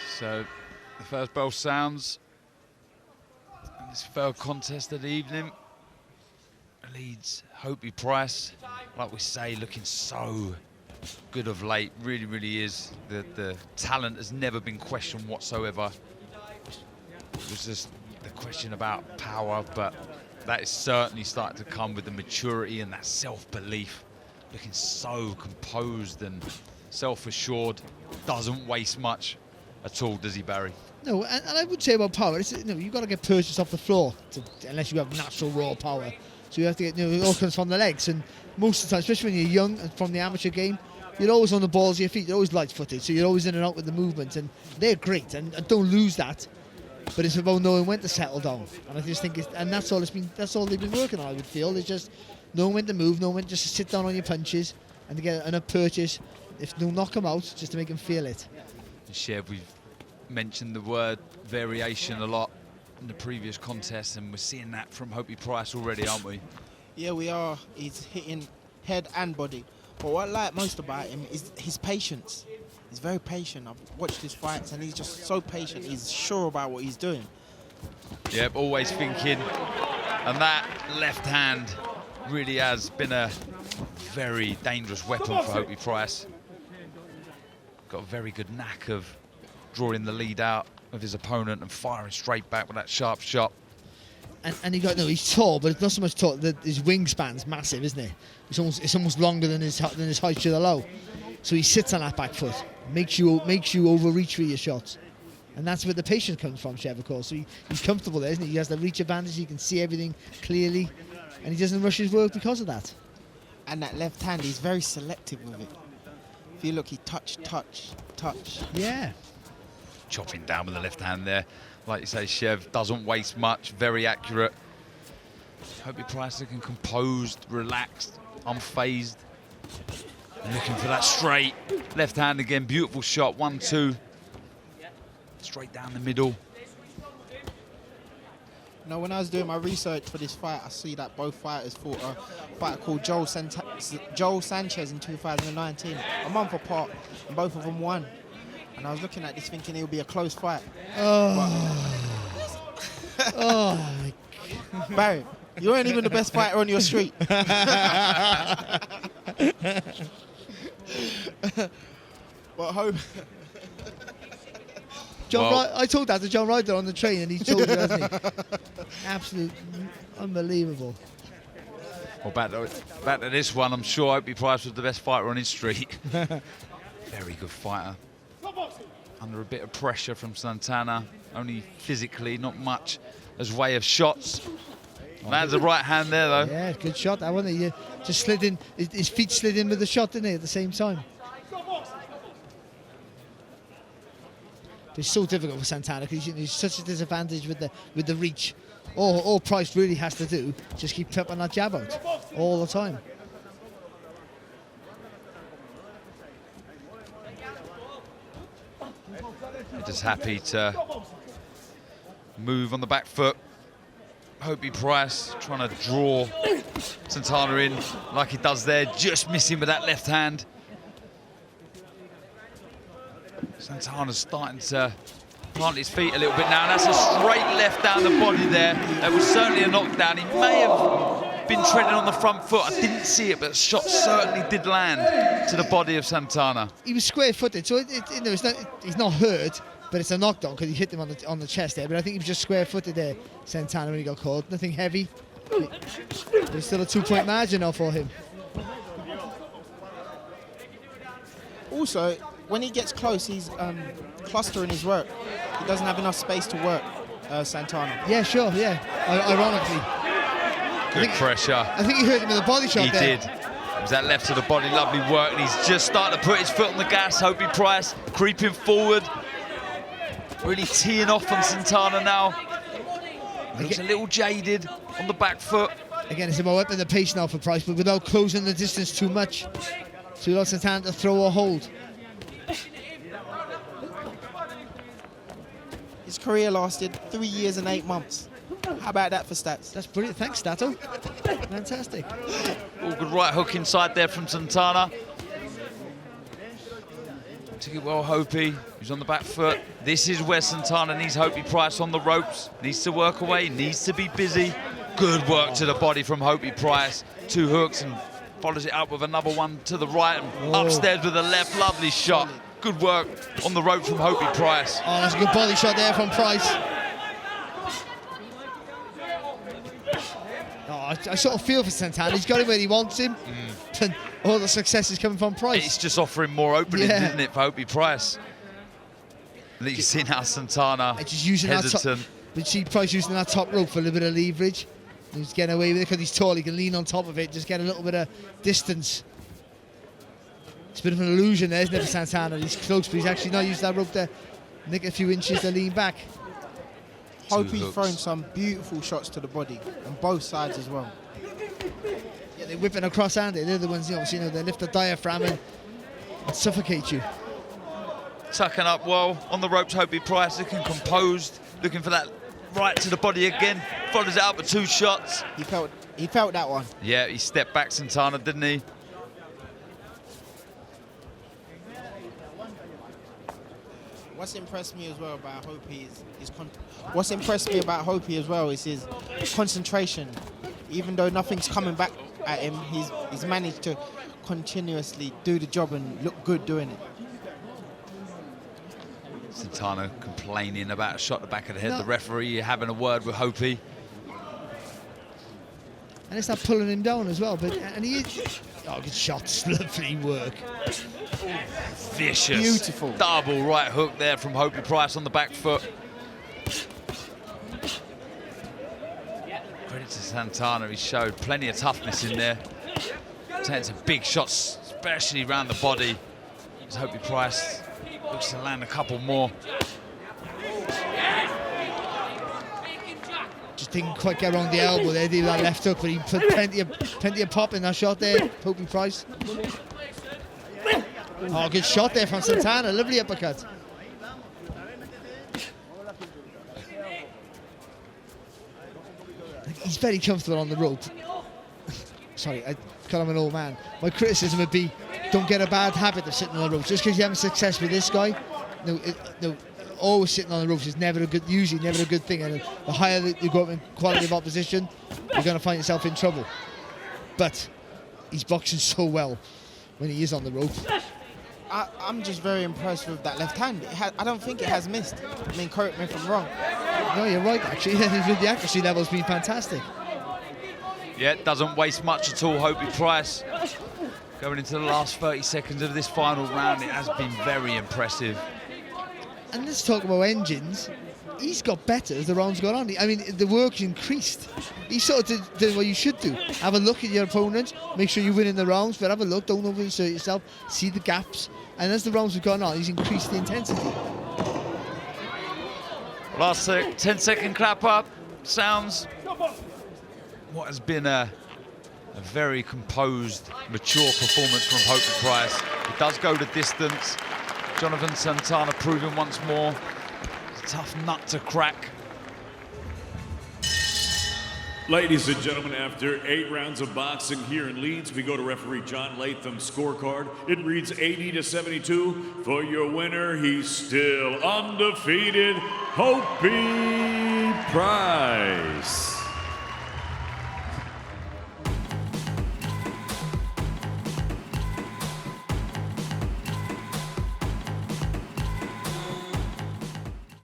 So the first bell sounds. And this third contest of the evening. Leeds Hopey Price, like we say, looking so good of late. Really, really is. The talent has never been questioned whatsoever. It was just the question about power, but that is certainly starting to come with the maturity and that self-belief. Looking so composed and self-assured. Doesn't waste much at all, does he, Barry? No, and I would say about power, you've got to get purchased off the floor unless you have natural raw power. So you have to get, it all comes from the legs. And most of the time, especially when you're young and from the amateur game, you're always on the balls of your feet. You're always light-footed, so you're always in and out with the movement. And they're great, and don't lose that. But it's about knowing when to settle down. And I just think, and that's all they've been working on, I would feel. It's just knowing when to move, knowing when just to sit down on your punches and to get enough purchase. If they'll knock them out, just to make them feel it. Chev, we've mentioned the word variation a lot in the previous contest, and we're seeing that from Hopey Price already, aren't we? Yeah, we are. He's hitting head and body. But what I like most about him is his patience. He's very patient. I've watched his fights, and he's just so patient. He's sure about what he's doing. Yep, always thinking. And that left hand really has been a very dangerous weapon for Hopey Price. Got a very good knack of drawing the lead out of his opponent and firing straight back with that sharp shot. And he's tall, but it's not so much tall. His wingspan's massive, isn't it? It's almost longer than his height to the low. So he sits on that back foot, makes you overreach for your shots, and that's where the patience comes from, Chev, of course. So he's comfortable there, isn't he? He has the reach advantage. He can see everything clearly, and he doesn't rush his work because of that. And that left hand, he's very selective with it. If you look, he touch. Yeah. Chopping down with the left hand there. Like you say, Chev doesn't waste much, very accurate. Hopey Price looking composed, relaxed, unfazed. Looking for that straight. Left hand again, beautiful shot, 1-2. Straight down the middle. Now, when I was doing my research for this fight, I see that both fighters fought a fighter called Joel Sanchez in 2019, a month apart, and both of them won. And I was looking at this thinking it'll be a close fight. Oh. Oh my God. Barry, you ain't even the best fighter on your street. But hope. I told that to John Ryder on the train, and he told you, hasn't he? Absolute unbelievable. Well, back to this one, I'm sure Hopey Price was the best fighter on his street. Very good fighter. Under a bit of pressure from Santana, only physically, not much as way of shots. Lands a right hand there, though. Yeah, good shot, that wasn't it? Just slid in, his feet slid in with the shot, didn't they, at the same time? It's so difficult for Santana because he's such a disadvantage with the reach. All Price really has to do is just keep peppering that jab out all the time. Just happy to move on the back foot. Hopey Price trying to draw Santana in like he does there, just missing with that left hand. Santana's starting to plant his feet a little bit now, and that's a straight left down the body there. That was certainly a knockdown. He may have been treading on the front foot. I didn't see it, but the shot certainly did land to the body of Santana. He was square-footed, so he's not hurt, but it's a knockdown because he hit him on the chest there. But I think he was just square-footed there, Santana, when he got caught. Nothing heavy. But it's still a 2-point margin now for him. Also, when he gets close, he's clustering his work. He doesn't have enough space to work, Santana. Yeah, sure, yeah. Ironically. Good pressure. I think he hurt him with a body shot there. He did. It was that left to the body, lovely work, and he's just starting to put his foot on the gas. Hopey Price creeping forward. Really teeing off on Santana now. Looks a little jaded on the back foot. Again, it's about upping the pace now for Price, but without closing the distance too much. So he wants Santana to throw or hold. His career lasted 3 years and 8 months. How about that for stats? That's brilliant. Thanks, Stato. Fantastic. All good right hook inside there from Santana. Took it well, Hopey. He's on the back foot. This is where Santana needs Hopey Price on the ropes. Needs to work away, needs to be busy. Good work to the body from Hopey Price. 2 hooks and follows it up with another one to the right and upstairs with a left. Lovely shot. Good work on the ropes from Hopey Price. Oh, that's a good body shot there from Price. Oh, I sort of feel for Santana. He's got him where he wants him. And all the success is coming from Price. It's just offering more openings, isn't it, for Hopey Price? And you see now Santana just using hesitant. But see Price using that top rope for a little bit of leverage. He's getting away with it because he's tall. He can lean on top of it, just get a little bit of distance. It's a bit of an illusion there, isn't it, for Santana? He's close, but he's actually not used that rope to nick a few inches to lean back. Hopey's thrown some beautiful shots to the body on both sides as well. Yeah, they're whipping across, aren't they? They're the ones, they lift the diaphragm and suffocate you. Tucking up well on the ropes, Hopey Price looking composed, looking for that right to the body again. Follows it up with 2 shots. He felt that one. Yeah, he stepped back, Santana, didn't he? What's impressed me as well about Hopey is his concentration. Even though nothing's coming back at him, he's managed to continuously do the job and look good doing it. Santana complaining about a shot to the back of the head. The referee having a word with Hopey. And it's not pulling him down as well. And he is. Oh, good shots. Lovely work. Vicious. Beautiful. Double right hook there from Hopey Price on the back foot. Credit to Santana. He showed plenty of toughness in there. Taking some big shots, especially around the body. As Hopey Price looks to land a couple more. Just didn't quite get around the elbow there, did that left hook, but he put plenty of pop in that shot there, Hopey Price. Oh, good shot there from Santana, lovely uppercut. He's very comfortable on the rope. Sorry, I call him an old man. My criticism would be, don't get a bad habit of sitting on the ropes. Just because you're having success with this guy, no, always sitting on the ropes is usually never a good thing. And the higher you go up in quality of opposition, you're going to find yourself in trouble. But he's boxing so well when he is on the rope. I'm just very impressed with that left hand. I don't think it has missed. I mean, correct me if I'm wrong. No, you're right, actually. The accuracy level's been fantastic. Yeah, it doesn't waste much at all, Hopey Price. Going into the last 30 seconds of this final round, it has been very impressive. And let's talk about engines. He's got better as the rounds gone on. I mean, the work's increased. He sort of did what you should do. Have a look at your opponent, make sure you win in the rounds, but have a look, don't overinsert yourself, see the gaps. And as the rounds have gone on, he's increased the intensity. Last 10-second clap up sounds what has been a very composed, mature performance from Hopey Price. It does go the distance. Jonathan Santana proving once more it's a tough nut to crack. Ladies and gentlemen, after 8 rounds of boxing here in Leeds, we go to referee John Latham's scorecard. It reads 80-72. For your winner, he's still undefeated, Hopey Price.